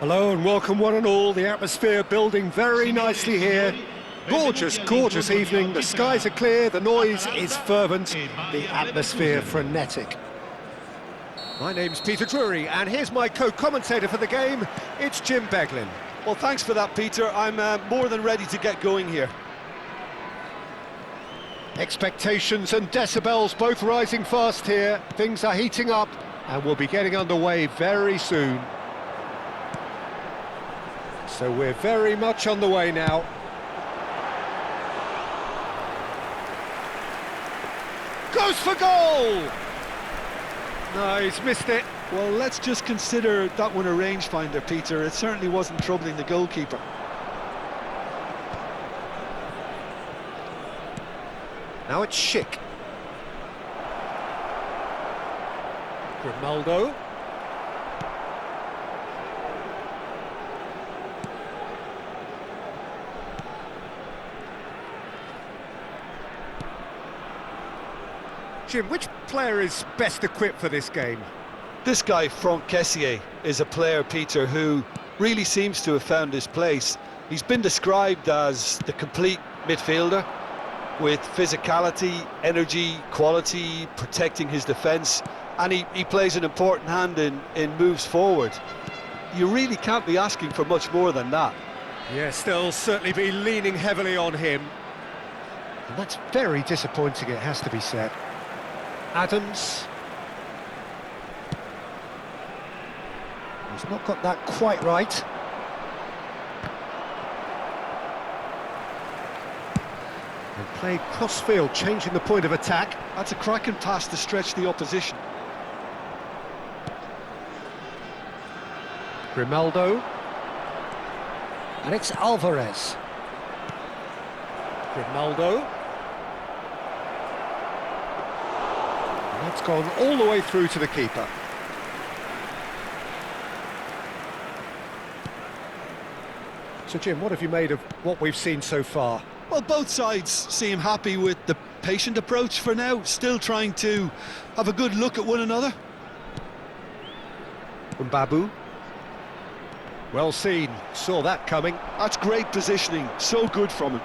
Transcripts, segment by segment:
Hello and welcome one and all. The atmosphere building very nicely here. Gorgeous, gorgeous evening. The skies are clear, the noise is fervent, the atmosphere frenetic. My name's Peter Drury and here's my co-commentator for the game. It's Jim Beglin. Well, thanks for that, Peter. I'm more than ready to get going here. Expectations and decibels both rising fast here. Things are heating up and we'll be getting underway very soon. So we're very much on the way now. Goes for goal! No, he's missed it. Well, let's just consider that one a rangefinder, Peter. It certainly wasn't troubling the goalkeeper. Now it's Schick. Grimaldo. Jim, which player is best equipped for this game? This guy, Franck Kessié, is a player, Peter, who really seems to have found his place. He's been described as the complete midfielder, with physicality, energy, quality, protecting his defence, and he plays an important hand in moves forward. You really can't be asking for much more than that. Yes, they'll certainly be leaning heavily on him. And that's very disappointing, it has to be said. Adams. He's not got that quite right. And played cross-field, changing the point of attack. That's a cracking pass to stretch the opposition. Grimaldo. And it's Alvarez. Grimaldo. And that's gone all the way through to the keeper. So Jim, what have you made of what we've seen so far? Well, both sides seem happy with the patient approach for now, still trying to have a good look at one another. Mbabu. Well seen, saw that coming. That's great positioning, so good from him.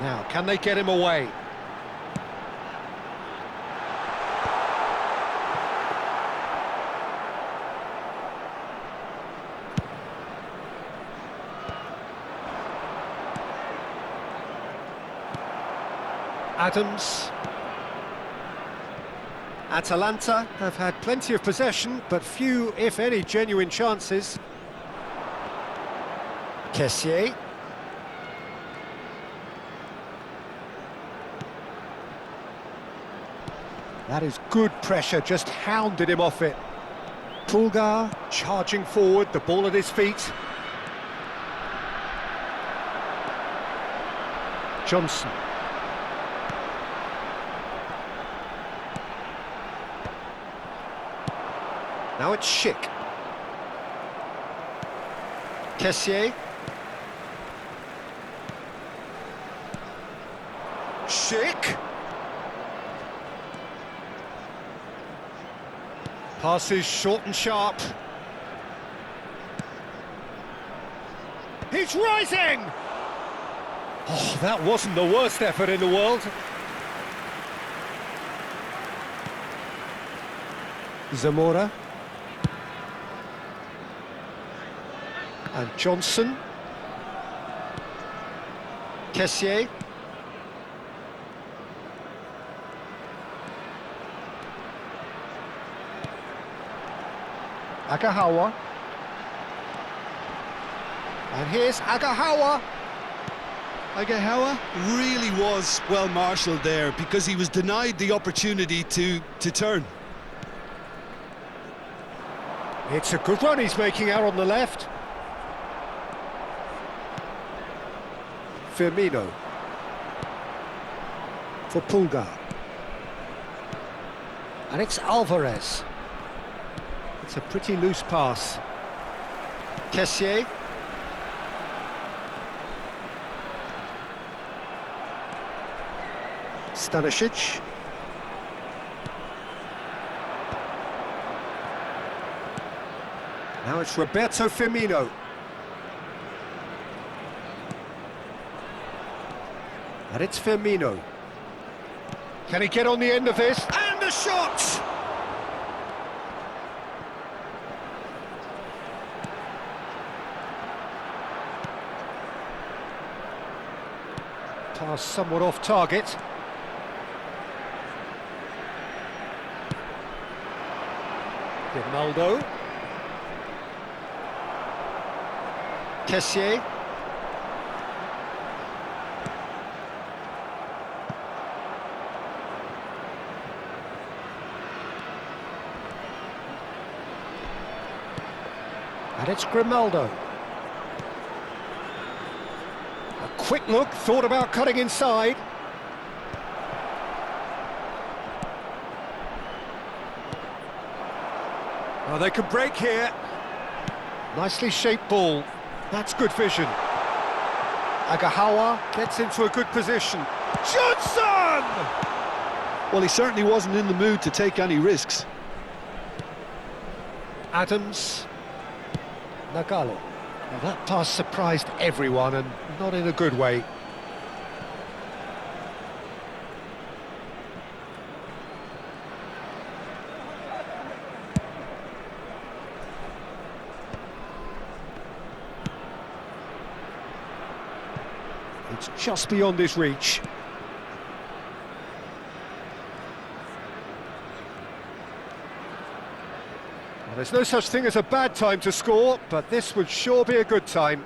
Now, can they get him away? Adams. Atalanta have had plenty of possession, but few, if any, genuine chances. Kessié. That is good pressure, just hounded him off it. Pulgar charging forward, the ball at his feet. Johnson. Now it's Schick. Kessié. Schick. Passes short and sharp. He's rising! Oh, that wasn't the worst effort in the world. Zamora. And Johnson. Kessié. Agahawa. And here's Agahawa. Agahawa really was well marshalled there because he was denied the opportunity to turn. It's a good run he's making out on the left. Firmino. For Pulgar. And it's Alvarez. It's a pretty loose pass. Kessié. Stanisic. Now it's Roberto Firmino. And it's Firmino. Can he get on the end of this? And a shot! Pass somewhat off target. Ronaldo. Kessié. And it's Grimaldo. A quick look, thought about cutting inside. Oh, they can break here. Nicely shaped ball. That's good vision. Agahawa gets into a good position. Johnson! Well, he certainly wasn't in the mood to take any risks. Adams. Nagalo. Now that pass surprised everyone, and not in a good way. It's just beyond his reach. Well, there's no such thing as a bad time to score, but this would sure be a good time.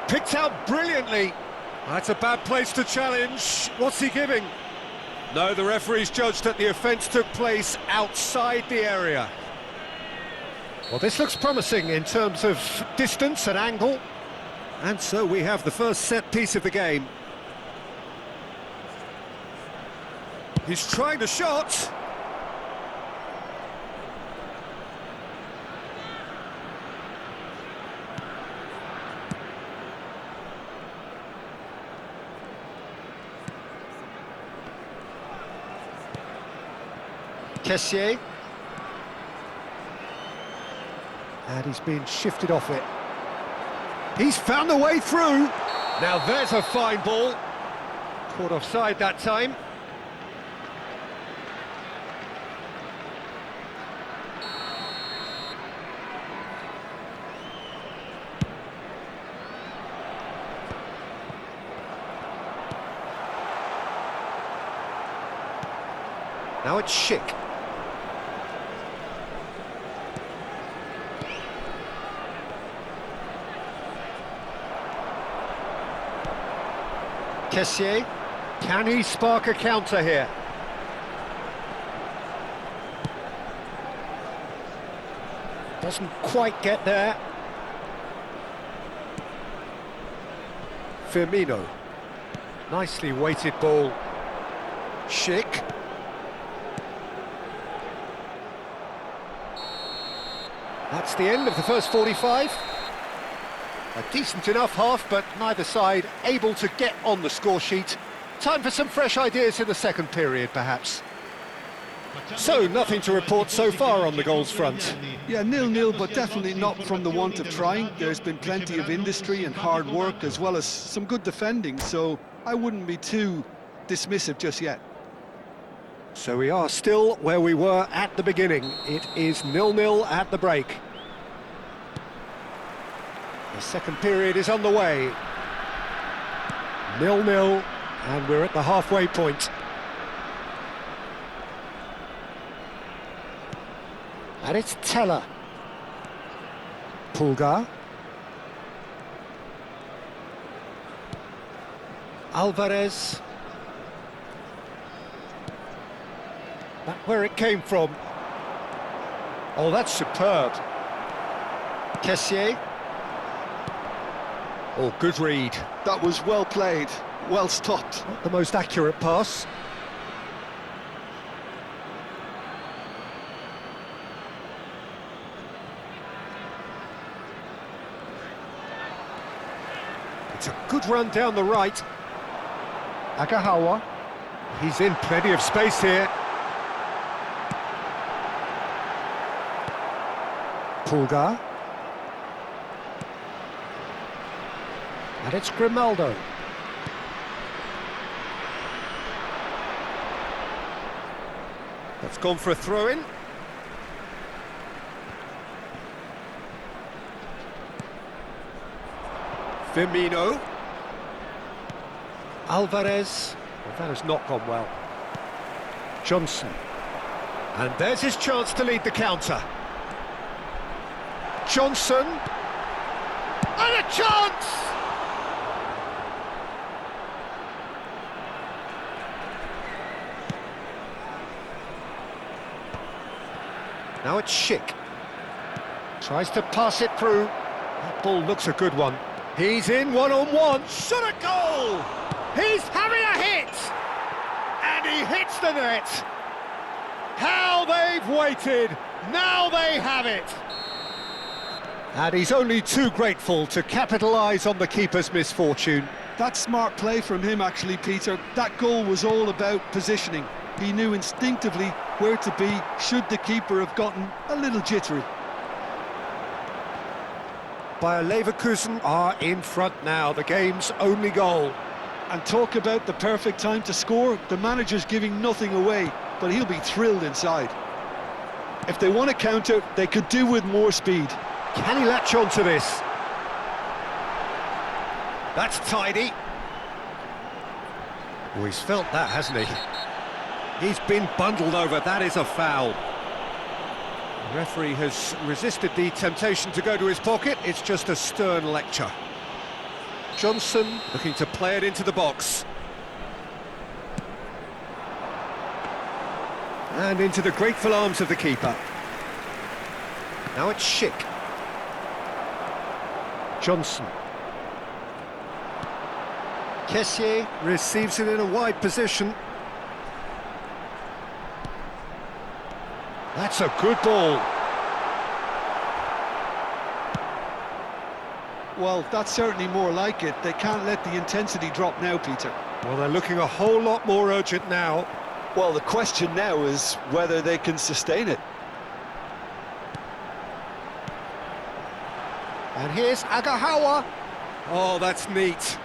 Picked out brilliantly. That's a bad place to challenge. What's he giving? No, the referee's judged that the offence took place outside the area. Well, this looks promising in terms of distance and angle. And so we have the first set piece of the game. He's trying the shot. Kessié. And he's been shifted off it. He's found the way through. Now there's a fine ball. Caught offside that time. Now it's Schick. Kessié, can he spark a counter here? Doesn't quite get there. Firmino, nicely weighted ball. Schick. That's the end of the first 45. A decent enough half, but neither side able to get on the score sheet. Time for some fresh ideas in the second period, perhaps. So, nothing to report so far on the goals front. Yeah, 0-0, but definitely not from the want of trying. There's been plenty of industry and hard work, as well as some good defending, so I wouldn't be too dismissive just yet. So we are still where we were at the beginning. It is 0-0 at the break. The second period is underway. 0-0, and we're at the halfway point. And it's Teller. Pulgar. Alvarez. Back where it came from. Oh, that's superb. Kessié. Oh, good read. That was well played, well stopped. Not the most accurate pass. It's a good run down the right. Agahawa. He's in plenty of space here. Pulgar. And it's Grimaldo. That's gone for a throw-in. Firmino. Alvarez. Well, that has not gone well. Johnson. And there's his chance to lead the counter. Johnson. And a chance! Now it's Schick. Tries to pass it through. That ball looks a good one. He's in one-on-one. Shot a goal! He's having a hit! And he hits the net. How they've waited. Now they have it. And he's only too grateful to capitalise on the keeper's misfortune. That's smart play from him, actually, Peter. That goal was all about positioning. He knew instinctively where to be should the keeper have gotten a little jittery. Bayer Leverkusen are in front now, the game's only goal. And talk about the perfect time to score. The manager's giving nothing away, but he'll be thrilled inside. If they want to counter, they could do with more speed. Can he latch on to this? That's tidy. Oh, he's felt that, hasn't he? He's been bundled over, that is a foul. The referee has resisted the temptation to go to his pocket, it's just a stern lecture. Johnson looking to play it into the box. And into the grateful arms of the keeper. Now it's Schick. Johnson. Kessié receives it in a wide position. That's a good ball. Well, that's certainly more like it. They can't let the intensity drop now, Peter. Well, they're looking a whole lot more urgent now. Well, the question now is whether they can sustain it. And here's Agahawa. Oh, that's neat.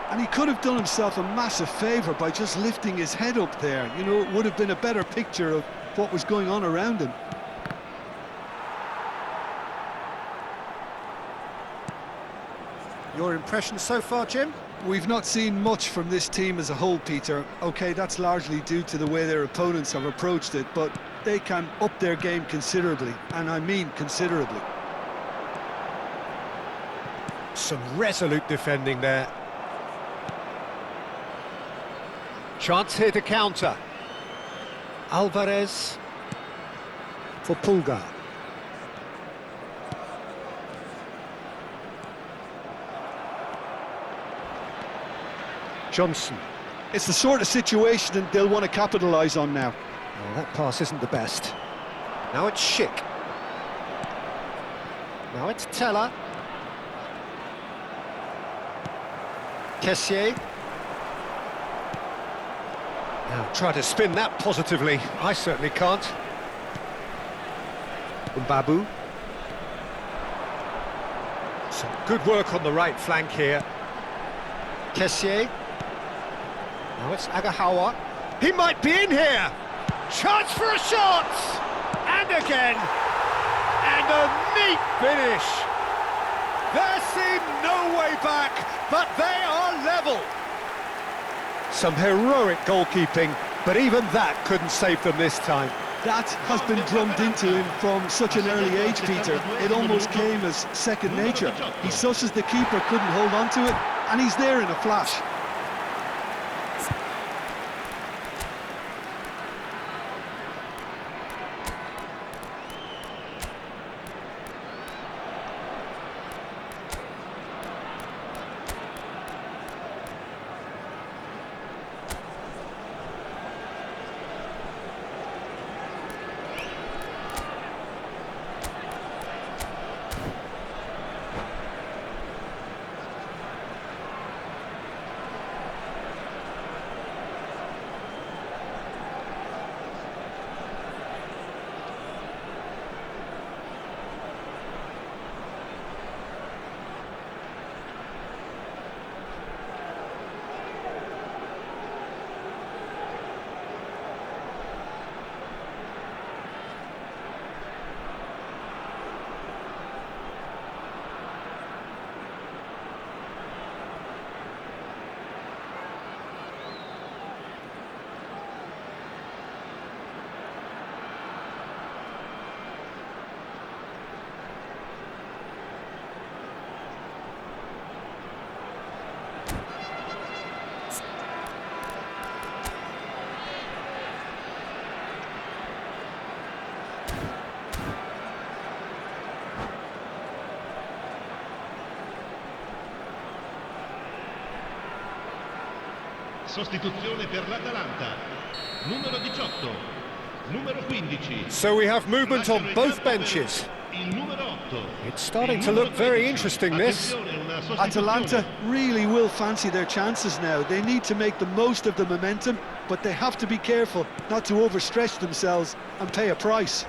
And he could have done himself a massive favour by just lifting his head up there. You know, it would have been a better picture of what was going on around him. Your impression so far, Jim? We've not seen much from this team as a whole, Peter. OK, that's largely due to the way their opponents have approached it, but they can up their game considerably, and I mean considerably. Some resolute defending there. Chance here to counter. Alvarez for Pulgar. Johnson. It's the sort of situation that they'll want to capitalise on now. Well, that pass isn't the best. Now it's Schick. Now it's Teller. Kessié. Now try to spin that positively. I certainly can't. Babu. Some good work on the right flank here. Kessié. Now it's Agahawa. He might be in here. Chance for a shot. And again. And a neat finish. There seemed no way back, but they are level. Some heroic goalkeeping, but even that couldn't save them this time. That has been drummed into him from such an early age, Peter. It almost came as second nature. He susses the keeper couldn't hold on to it, and he's there in a flash. Sostituzione per l'Atalanta. Numero 18. Numero 15. So we have movement on both benches. Il numero 8. It's starting to look very interesting, this. Atalanta really will fancy their chances now. They need to make the most of the momentum, but they have to be careful not to overstretch themselves and pay a price.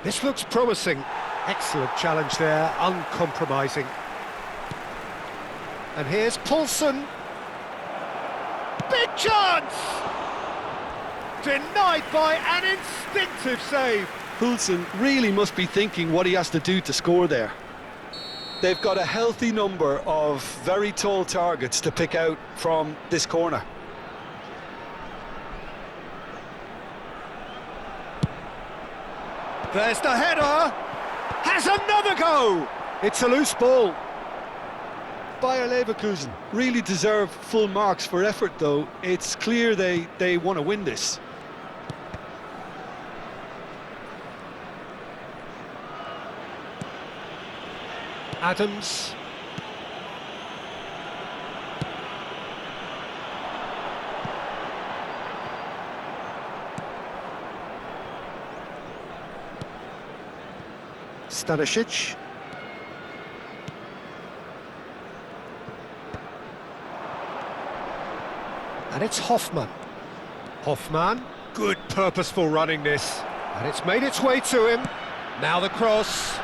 This looks promising. Excellent challenge there, uncompromising. And here's Poulsen. Big chance! Denied by an instinctive save. Poulsen really must be thinking what he has to do to score there. They've got a healthy number of very tall targets to pick out from this corner. There's the header. Has another go. It's a loose ball. Bayer Leverkusen really deserve full marks for effort, though. It's clear they want to win this. Adams. Stanisic. And it's Hoffman. Hoffman, good purposeful running this. And it's made its way to him. Now the cross.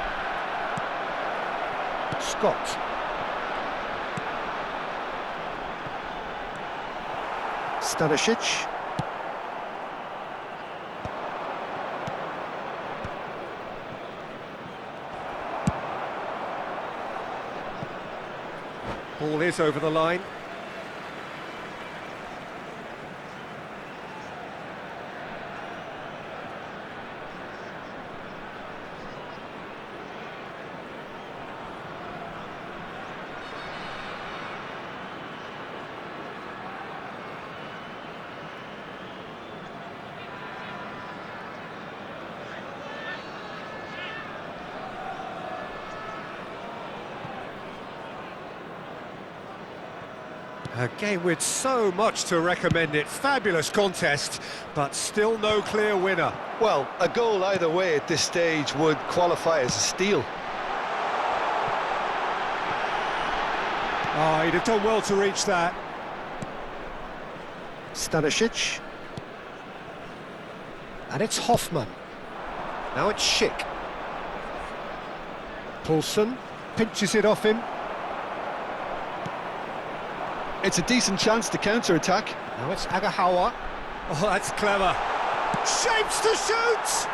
Scott. Stanisic. Ball is over the line. A game with so much to recommend it. Fabulous contest, but still no clear winner. Well, a goal either way at this stage would qualify as a steal. Oh, he'd have done well to reach that. Stanisic. And it's Hoffman. Now it's Schick. Poulsen pinches it off him. It's a decent chance to counter-attack. Now it's Agahawa. Oh, that's clever. Shapes to shoot!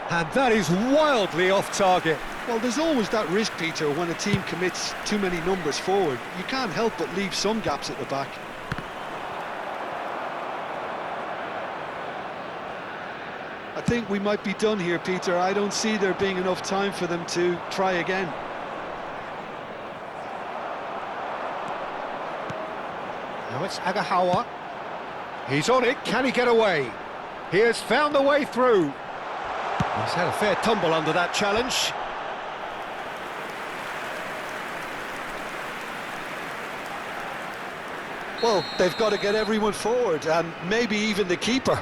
And that is wildly off target. Well, there's always that risk, Peter, when a team commits too many numbers forward. You can't help but leave some gaps at the back. I think we might be done here, Peter. I don't see there being enough time for them to try again. Now it's Agahawa. He's on it. Can he get away? He has found the way through. He's had a fair tumble under that challenge. Well, they've got to get everyone forward, and maybe even the keeper.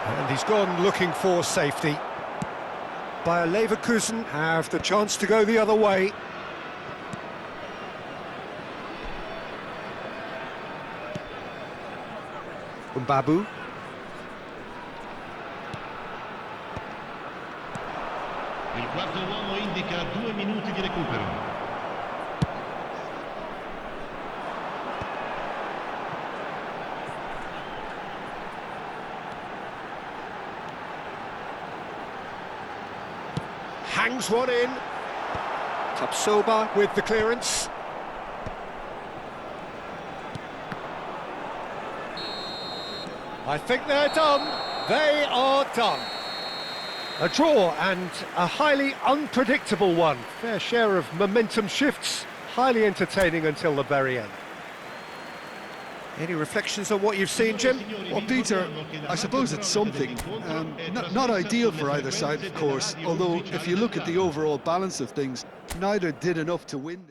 And he's gone looking for safety. Bayer Leverkusen have the chance to go the other way. Mbabu. Il quarto uomo indica 2 minuti di recupero. Hangs one in. Tapsoba with the clearance. I think they're done. They are done. A draw, and a highly unpredictable one. Fair share of momentum shifts, highly entertaining until the very end. Any reflections on what you've seen, Jim? Well, Peter, I suppose it's something. Not ideal for either side, of course, although if you look at the overall balance of things, neither did enough to win.